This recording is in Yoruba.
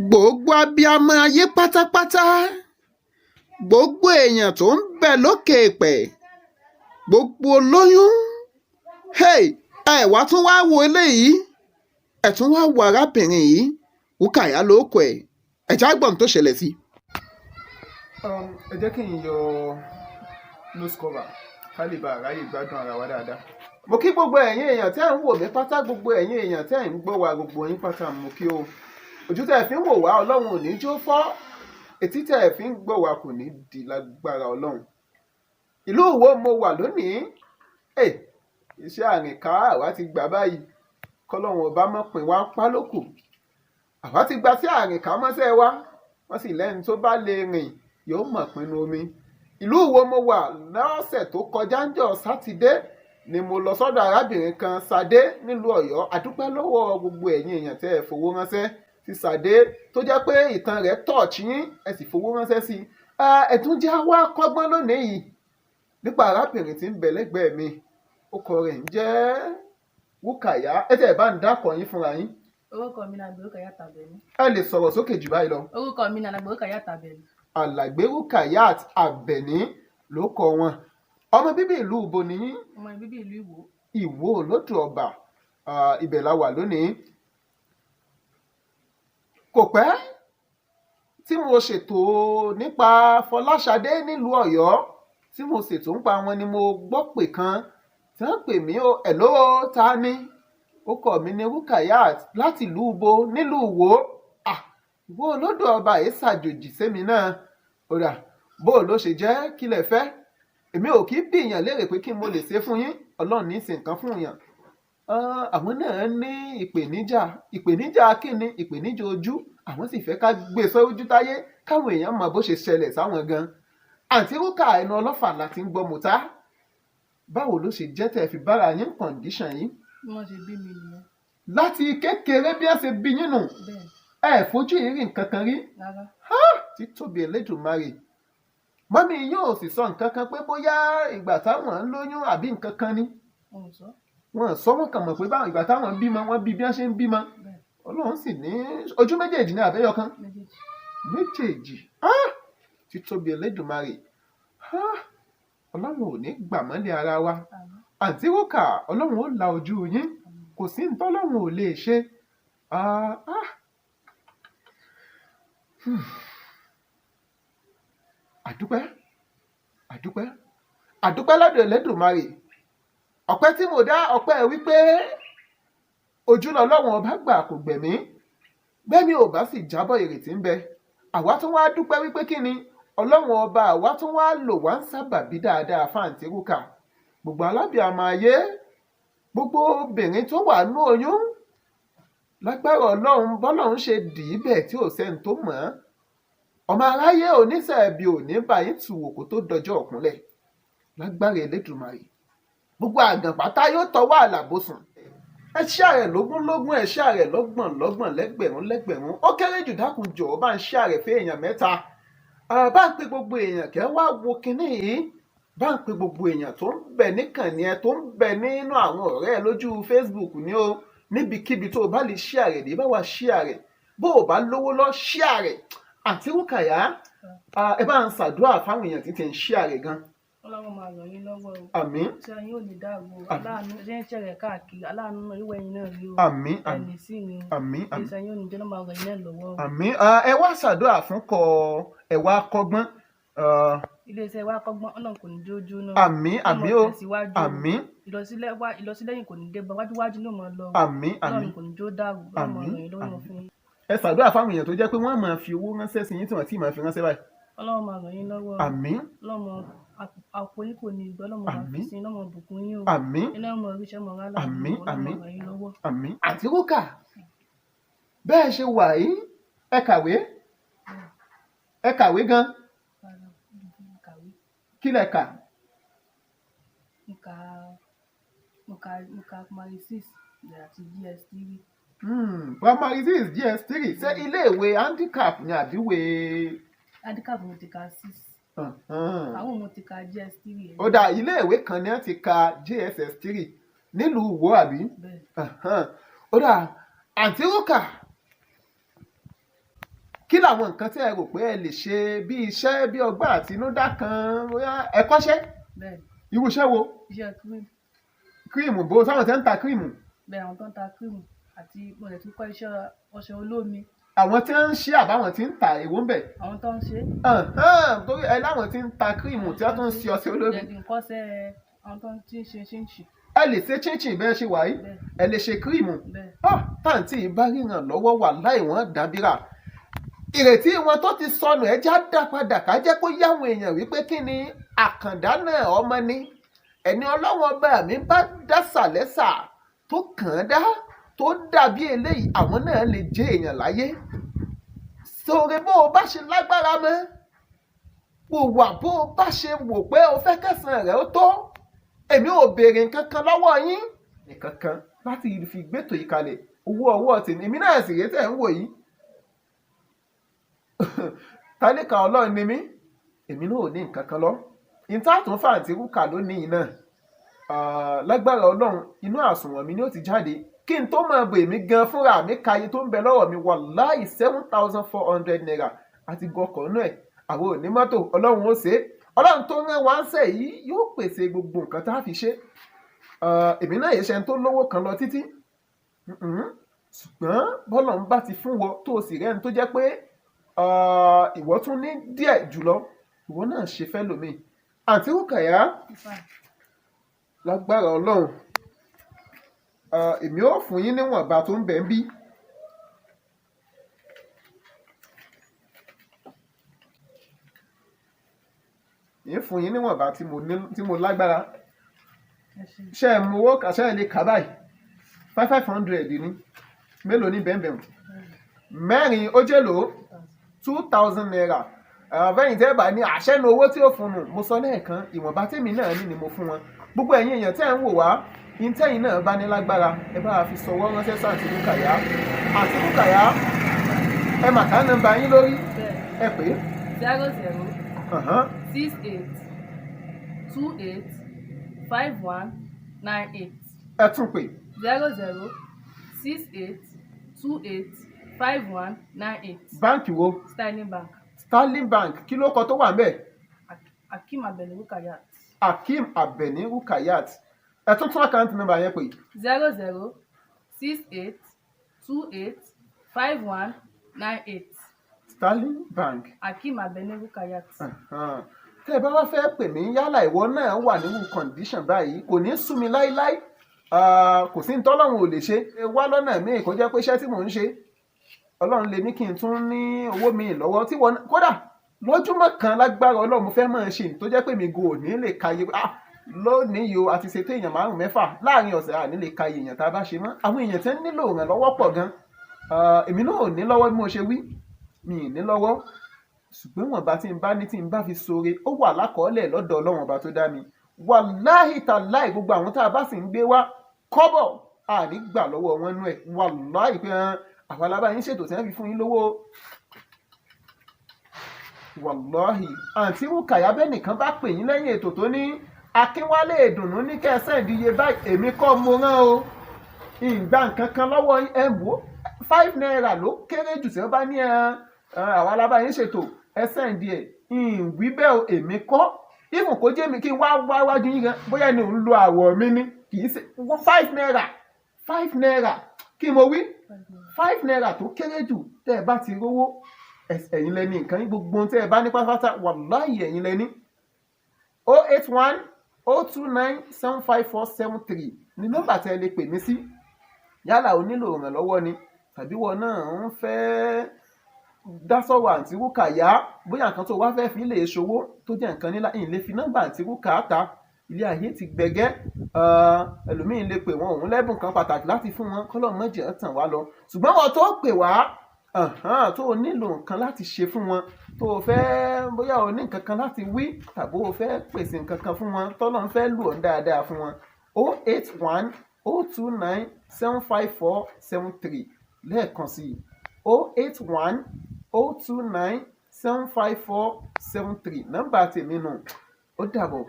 gbogbo abiyamọ ayé pátápátá, gbogbo èèyàn tó ń bẹ lókè èèpẹ̀, gbogbo olóyún, ẹ wá tún wá wo eléyìí, ẹ tún wá wo arábìnrin yìí, Rúkàyà lórúkọ ẹ̀, ẹ já gbọ́n tó ṣẹlẹ̀ sí. ẹ jẹ́ kí n yọ nose cover ká lè bá àráyè gbádùn ara wa dáadáa. Mo kí gbogbo ẹ̀yin èèyàn tẹ́ ń wò mí pátá, gbogbo ẹ̀yin èèyàn tẹ́ ń gbọ́ wa, gbogbo yín pátá mo kí o. Ojú tẹ́ ẹ fi ń wò wá Ọlọ́run ò ní jó fọ́, etí tẹ́ ẹ fi ń gbọ́ wa kò ní di lágbára Ọlọ́run. Ìlú Ìwó mo wà lónìí, iṣẹ́ àrìnká àwa ti gbà báyìí, kọ́lọ́run ọba mọ̀ pín wá pálókù. Àwa ti gba sí àrìnká mọ́sẹ́ wa, wọ́n sì lẹ́ni tó bá lè rìn yóò mọ̀ pinnu omi. Ìlú Ìwó mo wà lọ́sẹ̀ tó kọjá ńjọ́ Sátidé ni mo lọ sọ́dọ̀ arábìnrin kan Ṣadé nílùú Ọ̀yọ́. Àdúpẹ́ lọ́wọ́ gbogbo ẹ̀yin èèyàn tẹ́ ẹ fowó ránṣẹ́ sí Ṣadé tó jẹ́ pé ìtàn rẹ̀ tọ́ọ̀chì yín, ẹ sì fowó ránṣẹ́ sí i. Ẹ̀tún jẹ́ wá kọ́gbọ́n lónìí yìí nípa arábìnrin tí ń bẹ lẹ́gbẹ̀ẹ́ mi. Orúkọ rẹ̀ ń jẹ́ Rúkàyà. Ẹ tẹ́ ẹ bá ń dákọ̀ yín fúnra yín. Orúkọ mi ni Rúkàyà Àbẹ̀ní. Ẹ lè sọ̀rọ̀ sókè jù báyìí lọ. Orúkọ mi ni Rúkàyà Àbẹ̀ní. Alàgbé Rúkàyà Àbẹ̀ní ló kọ wọn. Ọmọ bíbí ìlú Ìbò ni yín? Ọmọ bíbí ìlú Ìwó. Ìwó olóòtú ọba, ibẹ̀ la wà lónìí. Kò pẹ́ tí mo ṣètò nípa Fọláṣadé nílùú Ọ̀yọ́, tí mo ṣètò nípa wọn ni mo gbọ́ pè kan tí wọ́n pè mí ẹ̀ló ta ni? Ó kọ mi ní Rúkàyà láti ìlú Ìbò nílùú Ìwó. Ìwó olódò ọba yìí ṣàjòjì sẹ́mi náà. Ó dà bó ló ṣe jẹ́ kí lẹ fẹ́? Èmi ò kí bí èèyàn léèrè pé kí mo lè ṣe fún yín, Ọlọ́run ní í ṣe nǹkan fún èèyàn. Àwọn náà ní ìpèníjà kíni? Ìpèníjà ojú. Àwọn sì fẹ́ ká gbé sójú táyé káwọn èèyàn mọ bó ṣe ṣẹlẹ̀ sáwọn gan. Àǹtí Rúkà ẹnu ọlọ́fà láti ń gbọ́ mọ́tá. Báwo ló ṣe jẹ́ tẹ́ fi bára yín kọ̀ǹdíṣàn yín? Bí wọ́n ṣe bí mi nìyẹn. Láti kékeré bí wọ́n ṣe bí yín nù. Ẹ fojú yín rí nǹkan kan rí? Rárá. Títóbi Elédùmarè. Mọ́mí yóò sì sọ nǹkan kan pé bóyá ìgbà táwọn ń lóyún àbí nǹkan kan ni. Wọ́n sọ wọ́n kàn mọ̀ pé báwọn ìgbà táwọn bímọ wọ́n bí bí wọ́n ṣe ń bímọ. Ọlọ́run sì ní ojú méjèèjì ní àbẹ́yọ kan. Méjèèjì. Títóbi Elédùmarè. Ọlọ́run ò ní gbà mọ́lẹ̀ ara wa. Àǹtí Rúkà, Ọlọ́run ó la ojú yín, kò sí ní tọ́lọ́run ò lè ṣe. Àdúpẹ́ lọ́dọ̀ Elédùmarè. Ọpẹ́ tí mo dá ọpẹ́ wípé ojú lọ́lọ́run ọba gbà kò gbẹ̀mí, gbẹ́mí ò bá sì jábọ̀ ìrètí ń bẹ. Àwa tún wá dúpẹ́ wípé kí ni Ọlọ́run ọba àwa tún wá lò wá ń sábàbí dáadáa fáǹtí Rúkà. Gbogbo alábìàmọ ayé, gbogbo obìnrin tó wà ní oyún, lágbára Ọlọ́run bọ́lọ́run ṣe dì í bẹ́ẹ̀ tí ò sẹ́ni tó mọ̀ ọ́n. Ọmọ aráyé oníṣẹ́ẹ̀bí òní báyìí tù wò kó tó dọjọ́ ọ̀kúnlẹ̀. Lágbára Elédùmarè. Gbogbo àgàn pátá yóò tọwọ́ àlàbòsùn. Ẹ ṣàrẹ̀ lógúnlógún, ẹ ṣàrẹ̀ lọ́gbọ̀nlọ́gbọ̀n, lẹ́gbẹ̀rún. Ó kéré jù dákun jọ̀ọ́ bá ń ṣàrẹ̀ fún èèyàn 3. Bá ń pe gbogbo èèyàn kẹ́ wá wo kinní yìí. Bá ń pe gbogbo èèyàn tó ń bẹ níkànnì ẹ, tó ń bẹ nínú àwọn ọ̀rẹ́ ẹ lójú Facebook ni o. Níbikíbi tó o bá lè ṣàrẹ̀ dé bá wa ṣàrẹ̀. Bó o bá lówó lọ ṣàrẹ̀. Àǹtí Rúkàyà, ẹ bá ń ṣàdúrà fáwọn èèyàn tí ti ń ṣàrẹ̀ gan. Ọlọ́run máa ràn yín lọ́wọ́ o. Àmín. Ṣé yín ò ní dàgbò? Aláàánú ṣe ń ṣẹ̀rẹ̀ káàkiri, aláàánú náà ìwé yín náà rí o. Àmín. Ẹni sí ni. Àmín. Ṣé yín ò ní jẹ́ ló máa ràn yín náà lọ́wọ́ o. Àmín. Ẹ wá ṣàdúrà fún EWAKOGBON. Iléeṣẹ́ EWAKOGBON Ọlọ́run kò ní jójú náà. Àmín. Àmín o. Àmín. Ìlọsílẹ́yìn kò ní dé bá wájúwájú náà máa lọ. Àmín. Ọlọ́run kò ní jó dàrú. Àmín. Àmín. Ẹ ṣàdúrà fáwọn èèyàn tó jẹ́ pé wọ́n máa fi owó ránṣẹ́ sí yín tí wọ́n ti máa fi ránṣẹ́ báyìí. Ọlọ́run máa ràn yín lọ́wọ́. Àmín. Ọlọ́run àpò yín kò ní ìgbọ́, Ọlọ́run máa fi sí iná mọ̀ bùkún yín o. Àmín. Iná mọ̀ oríṣẹ́ mọ̀ rálá. Àmín. Ọlọ́run ràn yín lọ́wọ́. Àmín. Àǹtí Rúkà, bẹ́ẹ̀ ṣe wà yìí, ẹ kàwé gan. Kí lẹ kà? Mo ka primary 6 àti GS3. Primary 6 GS3 ṣé iléèwé handicap ni àbíwé? Handicap mo ti ka 6. Àwọn mo ti ka GS3. Ó dà iléèwé kan ní wọ́n ti ka JSS3 nílùú Ìwó àbí? Ó dà Àǹtí Rúkà, kí làwọn nǹkan tí ẹ rò pé ẹ lè ṣe bí iṣẹ́ bí ọgbọ́n àtinúdá kan bóyá ẹ kọ́ṣẹ́ bẹ́ẹ̀ irú iṣẹ́ wo iṣẹ́ cream kírìmù bó sáwọn tẹ́ ń ta kírìmù bẹ́ẹ̀ àwọn tó ń ta cream àti mo lè tún kọ́ iṣẹ́ ọṣẹ olómi àwọn tí ń ṣe àbáwọn tí ń ta èwo ń bẹ̀ àwọn tó ń ṣe torí ẹ láwọn tí ń ta kírìmù tí wọ́n tún ń ṣe ọṣẹ olómi jẹ́ kí n kọ́ṣẹ́ àwọn tó ń tí ń ṣe ṣíǹṣì ẹ lè ṣe chinchin bẹ́ẹ̀ ṣe wà yìí bẹ́ẹ̀ ẹ lè ṣe kírìmù bẹ́ẹ̀ táǹtì bá ríran lọ́wọ́ wà láì wọ́n dábìrà ìrètí wọn tó ti sọnù ẹjá dá padà ká jẹ́ kó yáwọn èèyàn wípé kí ni àkàndá náà ọmọ ni ẹni ọlọ́wọ́n ọba mi bá dá sàlẹ́sà tó kàn án dá tó dàbí eléyìí àwọn náà lè jẹ́ èèyàn láyé sóore bó o bá ṣe lágbára mọ́ wò wà bó o bá ṣe wò pé o fẹ́ kẹsàn-án rẹ̀ ó tó èmi ò béèrè nǹkan kan lọ́wọ́ yín nǹkan kan láti fi gbẹ́tò yìí kalẹ̀ owó ọwọ́ tèmi èmi náà sì rétẹ̀ ń wò yìí tálíkà ọlọ́run ni mí èmi náà ò ní nǹkan kan lọ ìtàtún fàǹtí rúkà lónìí náà lágbára ọlọ́run inú àsùnwọ̀n mi ni ó ti jáde kí n tó máa bò èmi gan fúnra mi káyé tó ń bẹ lọ́wọ́ mi wàláhì 7,400 naira àti gọkọ̀ náà àwọn ò ní mọ́tò ọlọ́run ó ṣe é ọlọ́run tó rán wá ń sẹ̀ yìí yóò pèsè gbogbo nǹkan tá a fi ṣe èmi náà yẹ ṣe tó lówó kan lọ títí ṣùgbọ́n bọ́lọ̀ ń bá ti fún wọ tó o sì rẹ́ni tó jẹ́ pé ìwọ tún ní díẹ̀ jùlọ ìwọ náà ṣe fẹ́ lómi àǹtí Rúkàyà lágbára ọlọ́run èmi ò fún yín níwọ̀nba tó ń bẹ ń bí yín fún yín níwọ̀nba tí mo lágbára ṣe é mú owó kàṣẹ́ ẹ̀ lè kà báyìí 500 ní mélòó ní bẹ́ẹ̀bẹ́ẹ̀ mẹ́rin ó jẹ́ lò 2,000 naira fẹ́yìn tẹ́ bá ní àṣẹ́nu owó tí ó fún un mo sọ lẹ́ẹ̀kan ìwọ̀nba tèmi náà ní ni mo fún wọn gbogbo ẹ̀yin èèyàn tẹ́ ń wò wá ìtẹ́yìn náà bá ní lágbára ẹ bá fi sọwọ́ ránṣẹ́ sí àǹtí Rúkàyà àǹtí Rúkàyà ẹ mà ká nọ́mbà yín lórí ẹ pé 00 68 28 5198 ẹ tún pè 00 68 28 5198 báǹkì wo Sterling Bank Sterling Bank kí ló kọ tó wà ńbẹ̀ Akeem Abeni Rukayat Akeem Abeni Rukayat ẹ tún àkáǹtì nọ́mbà yẹn pè 00 68 28 5198 Sterling Bank Akeem Abeni Rukayat. tẹ́ ẹ bá wá fẹ́ pè mí yálà ìwọ náà wà nínú condition báyìí kò ní sú mi láíláí kò sí ní tọ́lọ́run ò lè ṣe wá lọ́nà míì kó jẹ́ pé iṣẹ́ tí mò ń ṣe ọlọ́run lè ní kí n tún ní owó mi lọ́wọ́ tí wọ́n kódà lójúmọ́ kan lágbára ọlọ́run mo fẹ́ máa ṣe tó jẹ́ pé mi go ò ní lè kàyé lónìí yìí o àti ṣètò èèyàn 5-6 láàrin ọ̀sẹ̀ à ní lè kàyé èèyàn tá a bá ṣe mọ́ àwọn èèyàn tẹ́ ń nílò ìrànlọ́wọ́ pọ̀ gan èmi náà ò ní lọ́wọ́ bí mo ṣe wí mi ì ní lọ́wọ́ ṣùgbọ́n wọn bá tí n bá ní tí n bá fi ṣoore ó wà lákọọ́lẹ̀ lọ́dọ̀ ọlọ́run ọba tó dá mi wàláhì tàláì gbogbo àwọn tá a bá sì ń gbé wá kọ́bọ̀ àní gbà lọ́wọ́ wọn nú ẹ̀ wàláhì pé àwọn alábàáyín ṣètò tí wọ́n fi fún yín lówó wàláhì àǹtí Rúkàyà bẹ́ẹ̀ nìkan bá pè yín lẹ́yìn ètò tó ní Akínwálé ìdùnnú ní kẹsàn ìdíye báyìí èmi kọ́ mo rán o ìgbà nǹkan kan lọ́wọ́ ẹ̀ wò 5 naira ló kéré jù tí wọ́n bá ní àwọn alábàáyín ṣètò ẹsẹ̀ ìdí ẹ̀ ìwí bẹ́ẹ̀ èmi kọ́ ìfún kó jẹ́ mi kí n wá wájú yín gan bóyá ni òun lo àwọ̀ mi ní kì í ṣe 5 naira 5 naira kí mo wí 5 naira tó kéré jù tẹ́ ẹ bá ti rówó ẹ̀yin lẹ́ni nǹkan yín gbogbo tẹ́ ẹ bá ní pátápátá wàláhì ẹ̀yin lẹ́ni 081 029 75473 ní nọ́mbà tẹ́ ẹ lè pè mí sí yálà o nílò ìrànlọ́wọ́ ni tàbí wọn náà ń fẹ́ dá sọ̀rọ̀ àǹtí Rúkàyà bóyá nǹkan tó wá fẹ́ fi lè ṣòwò tó jẹ́ nǹkan nílá ìlé fi nọ́mbà àǹtí Rúkàyà ta ilé ayé ti gbẹ̀gẹ́ ẹlòmíín lè pè wọ́n òun lẹ́bùn kan pàtàkì láti fún wọn kọ́lọ́ mọ́jẹ̀ tàn wá lọ ṣùgbọ́n wọn tó pè wá tó o nílò nǹkan láti ṣe fún wọn tó o fẹ́ bóyá o ní nǹkan kan láti wí tàbí o fẹ́ pèsè nǹkan kan fún wọn tọ́lọ́ ń fẹ́ lù ọ́ dáadáa fún wọn 081 029 75473 lẹ́ẹ̀kan sí i 081 029 75473 nọ́mbà tèmi nù ó dàbọ̀.